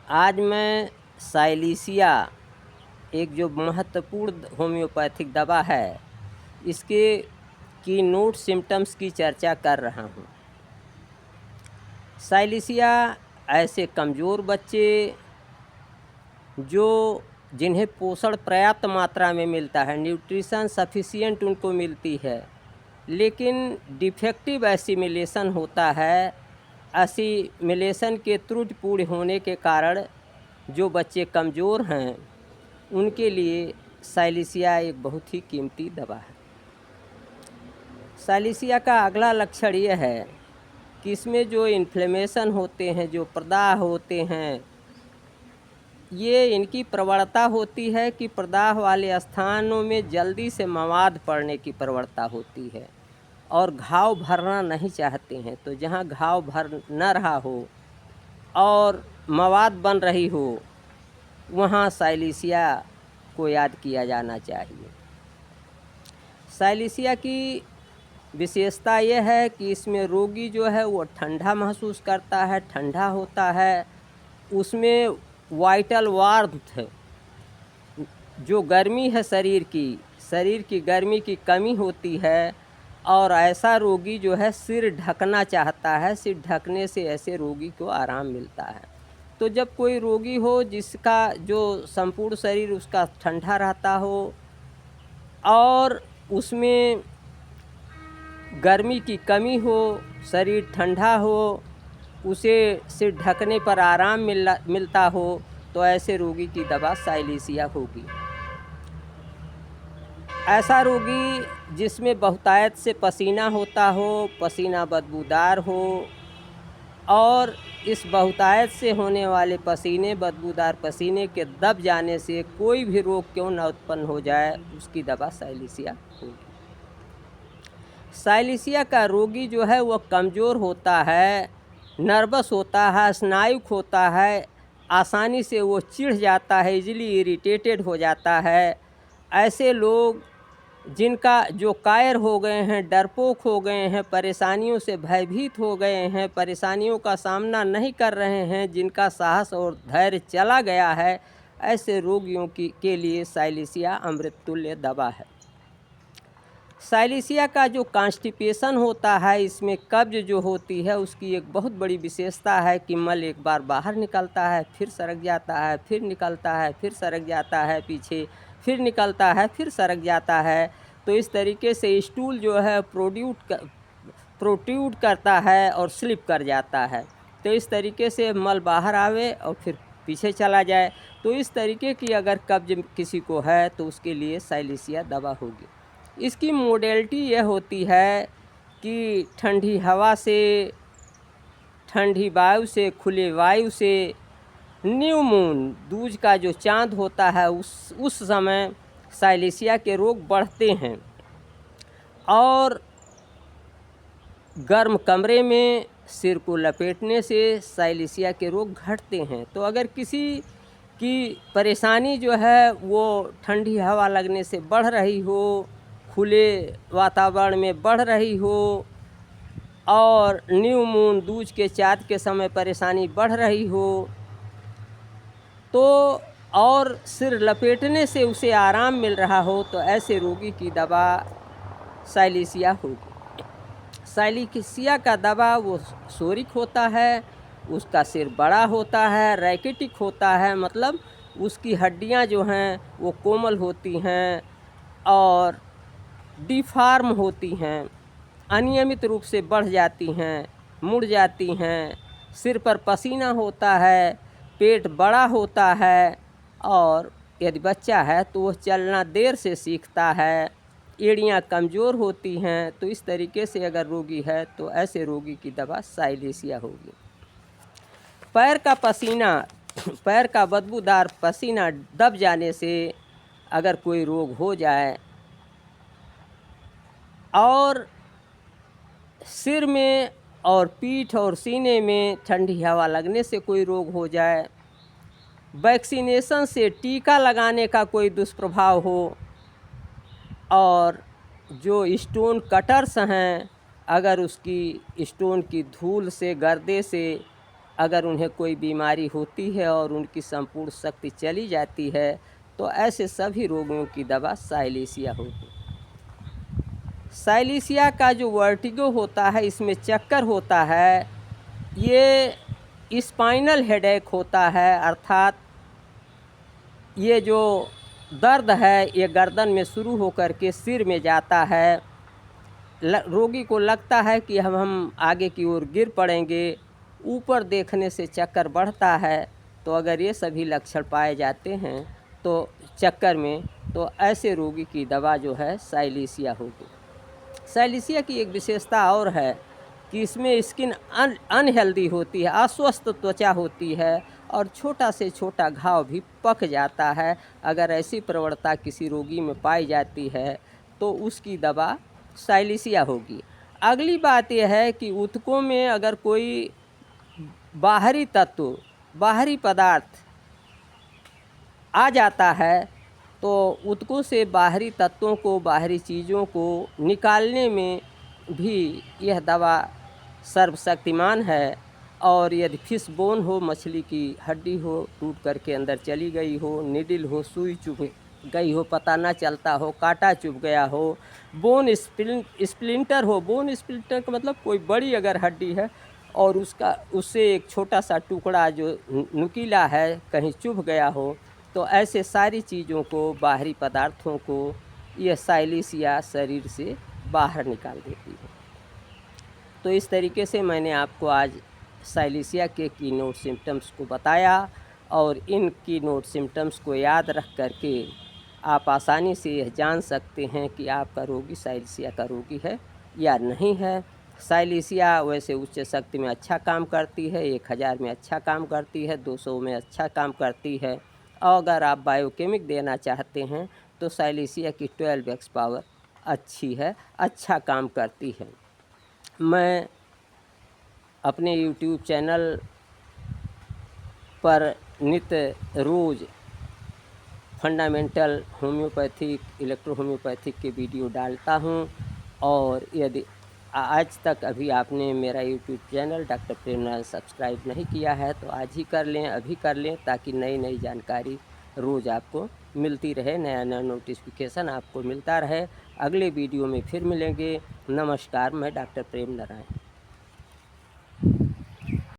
आज मैं साइलिसिया एक जो महत्वपूर्ण होम्योपैथिक दवा है, इसके की नोट सिम्टम्स की चर्चा कर रहा हूँ। साइलिसिया ऐसे कमज़ोर बच्चे जो जिन्हें पोषण पर्याप्त मात्रा में मिलता है, न्यूट्रिशन सफिशिएंट उनको मिलती है, लेकिन डिफेक्टिव एसिमिलेशन होता है। एसिमिलेशन के त्रुटिपूर्ण होने के कारण जो बच्चे कमज़ोर हैं, उनके लिए साइलिसिया एक बहुत ही कीमती दवा है। साइलिसिया का अगला लक्षण यह है कि इसमें जो इन्फ्लेमेशन होते हैं, जो प्रदाह होते हैं, ये इनकी प्रवणता होती है कि प्रदाह वाले स्थानों में जल्दी से मवाद पड़ने की प्रवणता होती है और घाव भरना नहीं चाहते हैं। तो जहाँ घाव भर न रहा हो और मवाद बन रही हो, वहाँ साइलिसिया को याद किया जाना चाहिए। साइलिसिया की विशेषता यह है कि इसमें रोगी जो है वो ठंडा महसूस करता है, ठंडा होता है। उसमें वाइटल वार्मथ, जो गर्मी है शरीर की गर्मी की कमी होती है। और ऐसा रोगी जो है सिर ढकना चाहता है, सिर ढकने से ऐसे रोगी को आराम मिलता है। तो जब कोई रोगी हो जिसका जो संपूर्ण शरीर उसका ठंडा रहता हो और उसमें गर्मी की कमी हो, शरीर ठंडा हो, उसे सिर ढकने पर आराम मिलता हो, तो ऐसे रोगी की दवा साइलिसिया होगी। ऐसा रोगी जिसमें बहुतायत से पसीना होता हो, पसीना बदबूदार हो, और इस बहुतायत से होने वाले बदबूदार पसीने के दब जाने से कोई भी रोग क्यों न उत्पन्न हो जाए, उसकी दवा साइलिसिया होगी। साइलिसिया का रोगी जो है वह कमज़ोर होता है, नर्वस होता है, स्नायुक होता है, आसानी से वो चिढ़ जाता है, इजीली इरिटेटेड हो जाता है। ऐसे लोग जिनका जो कायर हो गए हैं, डरपोक हो गए हैं, परेशानियों से भयभीत हो गए हैं, परेशानियों का सामना नहीं कर रहे हैं, जिनका साहस और धैर्य चला गया है, ऐसे रोगियों के लिए साइलिसिया अमृततुल्य दवा है। साइलिसिया का जो कॉन्स्टिपेशन होता है, इसमें कब्ज जो होती है, उसकी एक बहुत बड़ी विशेषता है कि मल एक बार बाहर निकलता है, फिर सरक जाता है, फिर निकलता है, फिर सरक जाता है पीछे, फिर निकलता है, फिर सरक जाता है। तो इस तरीके से स्टूल जो है प्रोट्रूड करता है और स्लिप कर जाता है। तो इस तरीके से मल बाहर आवे और फिर पीछे चला जाए। तो इस तरीके की अगर कब्ज किसी को है तो उसके लिए साइलिसिया दवा होगी। इसकी मोडेलिटी यह होती है कि ठंडी हवा से, ठंडी वायु से, खुले वायु से, न्यू मून, दूज का जो चाँद होता है, उस समय साइलिसिया के रोग बढ़ते हैं। और गर्म कमरे में सिर को लपेटने से साइलिसिया के रोग घटते हैं। तो अगर किसी की परेशानी जो है वो ठंडी हवा लगने से बढ़ रही हो, खुले वातावरण में बढ़ रही हो, और न्यू मून, दूज के चाँद के समय परेशानी बढ़ रही हो, तो और सिर लपेटने से उसे आराम मिल रहा हो, तो ऐसे रोगी की दवा साइलिसिया होगी। साइलिसिया का दवा वो सोरिक होता है, उसका सिर बड़ा होता है, रैकेटिक होता है, मतलब उसकी हड्डियां जो हैं वो कोमल होती हैं और डिफॉर्म होती हैं, अनियमित रूप से बढ़ जाती हैं, मुड़ जाती हैं। सिर पर पसीना होता है, पेट बड़ा होता है, और यदि बच्चा है तो वह चलना देर से सीखता है, एड़ियाँ कमज़ोर होती हैं। तो इस तरीके से अगर रोगी है तो ऐसे रोगी की दवा साइलिसिया होगी। पैर का बदबूदार पसीना दब जाने से अगर कोई रोग हो जाए, और सिर में और पीठ और सीने में ठंडी हवा लगने से कोई रोग हो जाए, वैक्सीनेशन से टीका लगाने का कोई दुष्प्रभाव हो, और जो स्टोन कटर्स हैं, अगर उसकी स्टोन की धूल से, गर्दे से अगर उन्हें कोई बीमारी होती है और उनकी संपूर्ण शक्ति चली जाती है, तो ऐसे सभी रोगियों की दवा साइलेशिया होगी। साइलेशिया का जो वर्टिगो होता है, इसमें चक्कर होता है, ये स्पाइनल हेडेक होता है, अर्थात ये जो दर्द है ये गर्दन में शुरू होकर के सिर में जाता है। रोगी को लगता है कि हम आगे की ओर गिर पड़ेंगे, ऊपर देखने से चक्कर बढ़ता है। तो अगर ये सभी लक्षण पाए जाते हैं तो चक्कर में, तो ऐसे रोगी की दवा जो है साइलेशिया होगी। साइलेशिया की एक विशेषता और है कि इसमें स्किन अनहेल्दी होती है, अस्वस्थ त्वचा होती है और छोटा से छोटा घाव भी पक जाता है। अगर ऐसी प्रवणता किसी रोगी में पाई जाती है तो उसकी दवा साइलेशिया होगी। अगली बात यह है कि ऊतकों में अगर कोई बाहरी तत्व, बाहरी पदार्थ आ जाता है तो ऊतकों से बाहरी तत्वों को, बाहरी चीज़ों को निकालने में भी यह दवा सर्वशक्तिमान है। और यदि फिश बोन हो, मछली की हड्डी हो, टूट करके अंदर चली गई हो, निडिल हो, सुई चुभ गई हो, पता ना चलता हो, कांटा चुभ गया हो, बोन स्प्लिंटर हो। बोन स्प्लिंटर का मतलब कोई बड़ी अगर हड्डी है और उससे एक छोटा सा टुकड़ा जो नुकीला है कहीं चुभ गया हो, तो ऐसे सारी चीज़ों को, बाहरी पदार्थों को यह साइलेशिया शरीर से बाहर निकाल देती है। तो इस तरीके से मैंने आपको आज साइलेशिया के कीनोट सिम्टम्स को बताया, और इन कीनोट सिम्टम्स को याद रख करके आप आसानी से यह जान सकते हैं कि आपका रोगी साइलेशिया का रोगी है या नहीं है। साइलेशिया वैसे उच्च शक्ति में अच्छा काम करती है, 1000 में अच्छा काम करती है, 200 में अच्छा काम करती है। और अगर आप बायोकेमिक देना चाहते हैं तो साइलेशिया की 12x पावर अच्छी है, अच्छा काम करती है। मैं अपने YouTube चैनल पर नित्य रोज़ फंडामेंटल होम्योपैथिक, इलेक्ट्रो होम्योपैथिक के वीडियो डालता हूं। और यदि आज तक अभी आपने मेरा YouTube channel doctor Premnarayan subscribe नहीं किया है तो आज ही कर लें, अभी कर लें, ताकि नई नई जानकारी रोज़ आपको मिलती रहे, नया नया नोटिफिकेशन आपको मिलता रहे। अगले वीडियो में फिर मिलेंगे। नमस्कार, मैं डॉक्टर प्रेमनारायण।